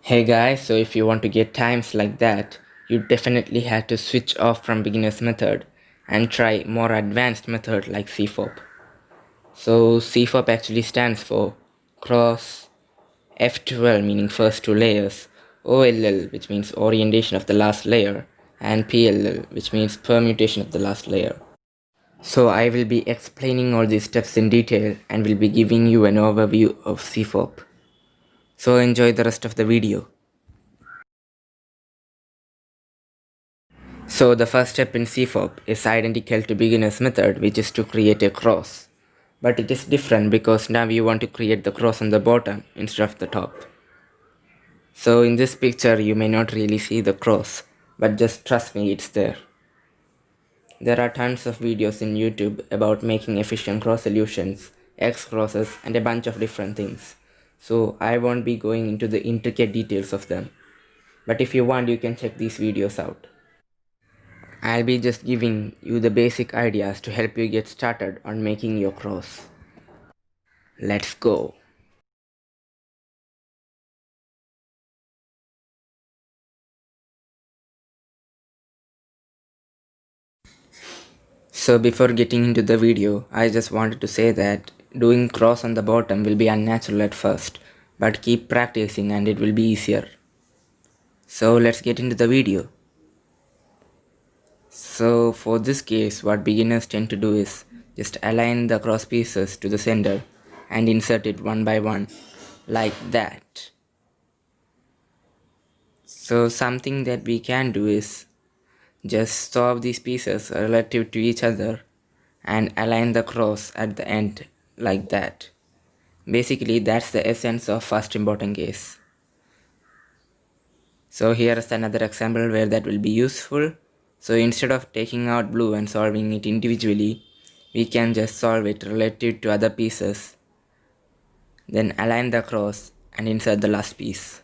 Hey guys, so if you want to get times like that, you definitely have to switch off from beginner's method and try more advanced method like CFOP. So CFOP actually stands for cross F12 meaning first two layers, OLL which means orientation of the last layer, and PLL which means permutation of the last layer. So I will be explaining all these steps in detail and will be giving you an overview of CFOP. So enjoy the rest of the video. So the first step in CFOP is identical to beginner's method, which is to create a cross. But it is different because now you want to create the cross on the bottom instead of the top. So in this picture you may not really see the cross, but just trust me, it's there. There are tons of videos in YouTube about making efficient cross solutions, X crosses, and a bunch of different things. So I won't be going into the intricate details of them. But if you want, you can check these videos out. I'll be just giving you the basic ideas to help you get started on making your cross. Let's go. So before getting into the video, I just wanted to say that doing cross on the bottom will be unnatural at first, but keep practicing and it will be easier. So let's get into the video. So for this case, what beginners tend to do is just align the cross pieces to the center and insert it one by one, like that. So something that we can do is just solve these pieces relative to each other and align the cross at the end like that. Basically, that's the essence of first important case. So here is another example where that will be useful. So instead of taking out blue and solving it individually, we can just solve it relative to other pieces. Then align the cross and insert the last piece.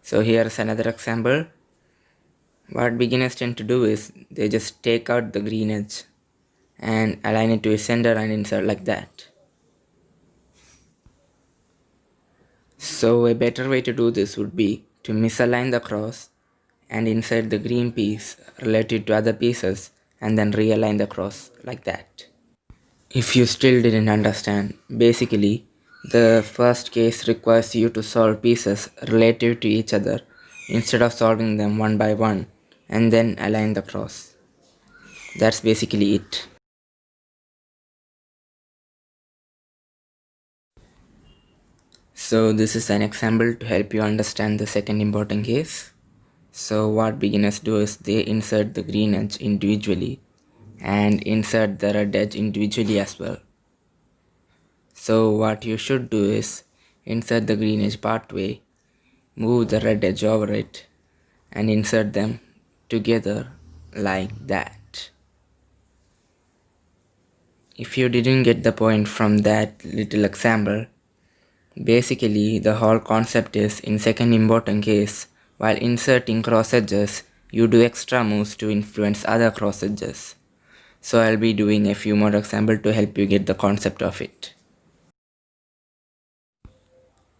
So here is another example. What beginners tend to do is they just take out the green edge and align it to a center and insert like that. So a better way to do this would be to misalign the cross and insert the green piece related to other pieces and then realign the cross like that. If you still didn't understand, basically the first case requires you to solve pieces relative to each other instead of solving them one by one and then align the cross. That's basically it. So this is an example to help you understand the second important case. So what beginners do is they insert the green edge individually and insert the red edge individually as well. So what you should do is insert the green edge partway, move the red edge over it and insert them together like that. If you didn't get the point from that little example, basically the whole concept is in second important case, while inserting cross edges, you do extra moves to influence other cross edges. So I'll be doing a few more examples to help you get the concept of it.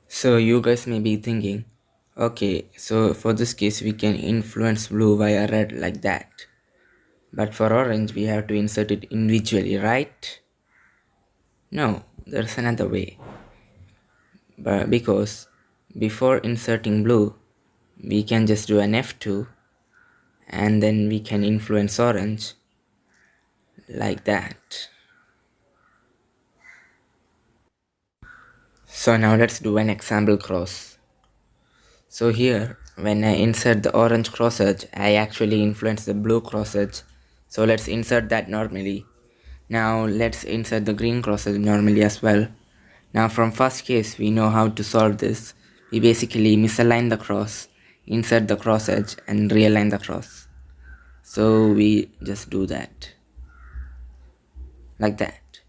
So you guys may be thinking, okay, so for this case we can influence blue via red like that. But for orange we have to insert it individually, right? No, there's another way. But because before inserting blue, we can just do an F2 and then we can influence orange like that. So now let's do an example cross. So here, when I insert the orange cross edge, I actually influence the blue cross edge. So let's insert that normally. Now let's insert the green cross edge normally as well. Now from first case, we know how to solve this. We basically misalign the cross, insert the cross edge and realign the cross. So we just do that. Like that.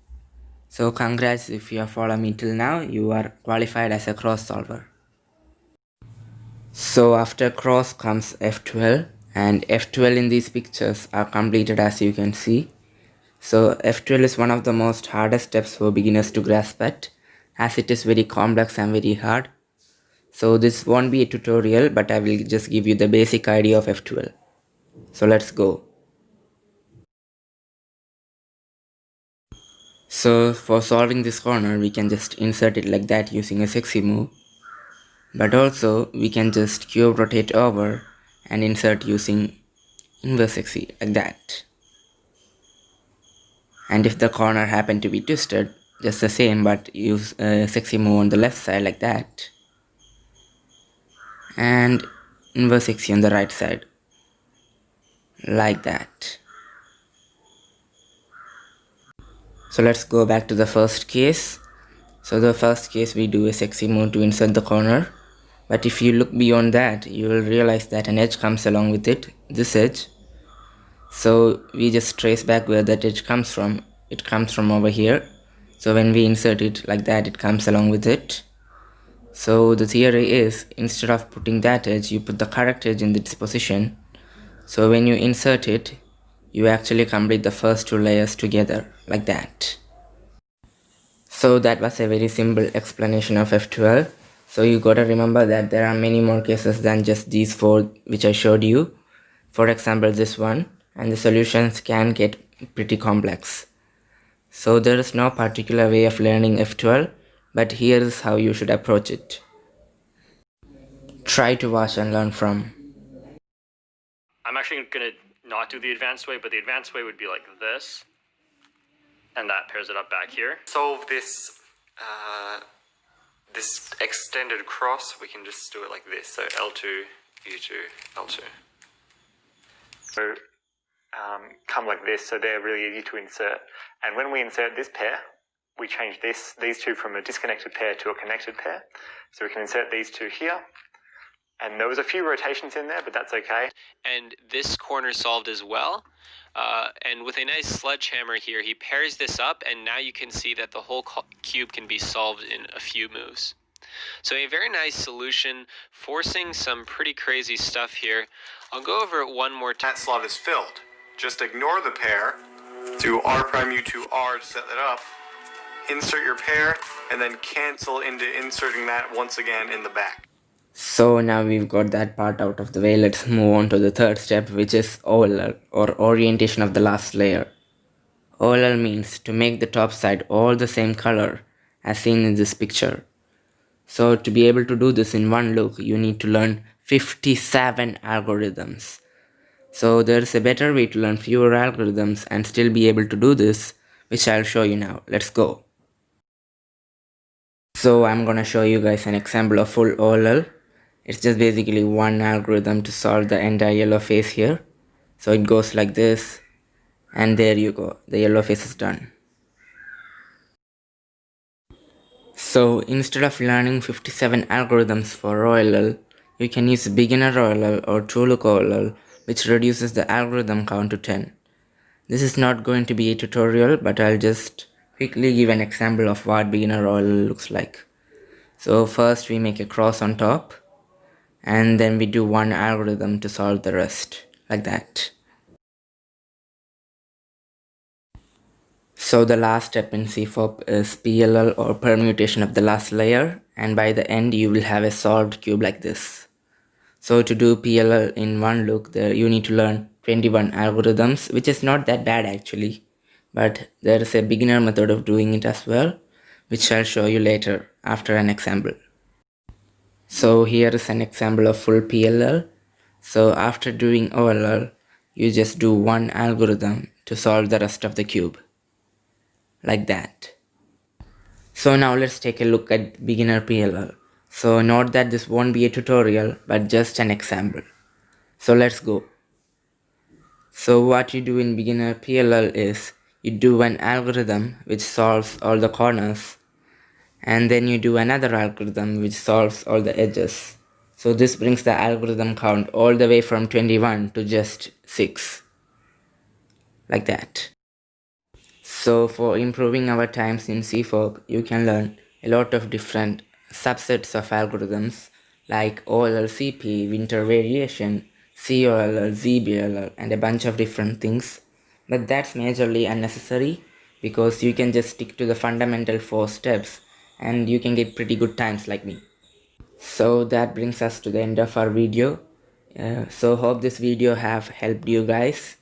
So congrats if you have followed me till now, you are qualified as a cross solver. So after cross comes F12 and F12 in these pictures are completed as you can see. So F12 is one of the most hardest steps for beginners to grasp at, as it is very complex and very hard. So this won't be a tutorial, but I will just give you the basic idea of F12. So let's go. So for solving this corner, we can just insert it like that using a sexy move. But also we can just cube rotate over and insert using inverse sexy like that. And if the corner happen to be twisted, just the same, but use a sexy move on the left side like that. And inverse sexy on the right side like that. So let's go back to the first case. So the first case we do a sexy move to insert the corner, but if you look beyond that, you will realize that an edge comes along with it, this edge. So we just trace back where that edge comes from. It comes from over here. So when we insert it like that, it comes along with it. So the theory is, instead of putting that edge, you put the correct edge in this position. So when you insert it, you actually complete the first two layers together like that. So that was a very simple explanation of F12. So you gotta remember that there are many more cases than just these four which I showed you. For example, this one, and the solutions can get pretty complex. So there is no particular way of learning F12, but here is how you should approach it. Try to watch and learn from. I'm actually going to not do the advanced way, but the advanced way would be like this. And that pairs it up back here. Solve this this extended cross, we can just do it like this. So L2, U2, L2. So come like this, so they're really easy to insert. And when we insert this pair, we change these two from a disconnected pair to a connected pair. So we can insert these two here. And there was a few rotations in there, but that's okay. And this corner solved as well. And with a nice sledgehammer here, he pairs this up, and now you can see that the whole cube can be solved in a few moves. So a very nice solution, forcing some pretty crazy stuff here. I'll go over it one more time. That slot is filled. Just ignore the pair, do R prime U2 R to set that up, insert your pair, and then cancel into inserting that once again in the back. So now we've got that part out of the way, let's move on to the third step, which is OLL, or orientation of the last layer. OLL means to make the top side all the same color as seen in this picture. So to be able to do this in one look, you need to learn 57 algorithms. So there's a better way to learn fewer algorithms and still be able to do this, which I'll show you now. Let's go. So I'm gonna show you guys an example of full OLL. It's just basically one algorithm to solve the entire yellow face here. So it goes like this, and there you go, the yellow face is done. So instead of learning 57 algorithms for OLL, you can use beginner OLL or true look OLL, which reduces the algorithm count to 10. This is not going to be a tutorial, but I'll just quickly give an example of what beginner OLL looks like. So first we make a cross on top, and then we do one algorithm to solve the rest, like that. So the last step in CFOP is PLL, or permutation of the last layer, and by the end you will have a solved cube like this. So to do PLL in one look, you need to learn 21 algorithms, which is not that bad actually, but there is a beginner method of doing it as well, which I'll show you later after an example. So here is an example of full PLL. So after doing OLL, you just do one algorithm to solve the rest of the cube, like that. So now let's take a look at beginner PLL. So note that this won't be a tutorial, but just an example. So let's go. So what you do in beginner PLL is, you do an algorithm which solves all the corners, and then you do another algorithm which solves all the edges. So this brings the algorithm count all the way from 21 to just 6, like that. So for improving our times in CFOP, you can learn a lot of different subsets of algorithms like OLL-CP, winter variation, COLL, ZBLL, and a bunch of different things. But that's majorly unnecessary because you can just stick to the fundamental 4 steps and you can get pretty good times like me. So that brings us to the end of our video. So hope this video have helped you guys,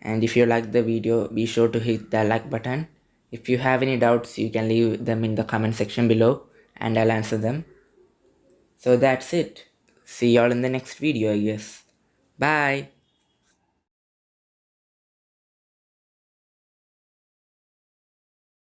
and if you like the video, be sure to hit the like button. If you have any doubts, you can leave them in the comment section below and I'll answer them. So that's it. See y'all in the next video, I guess. Bye.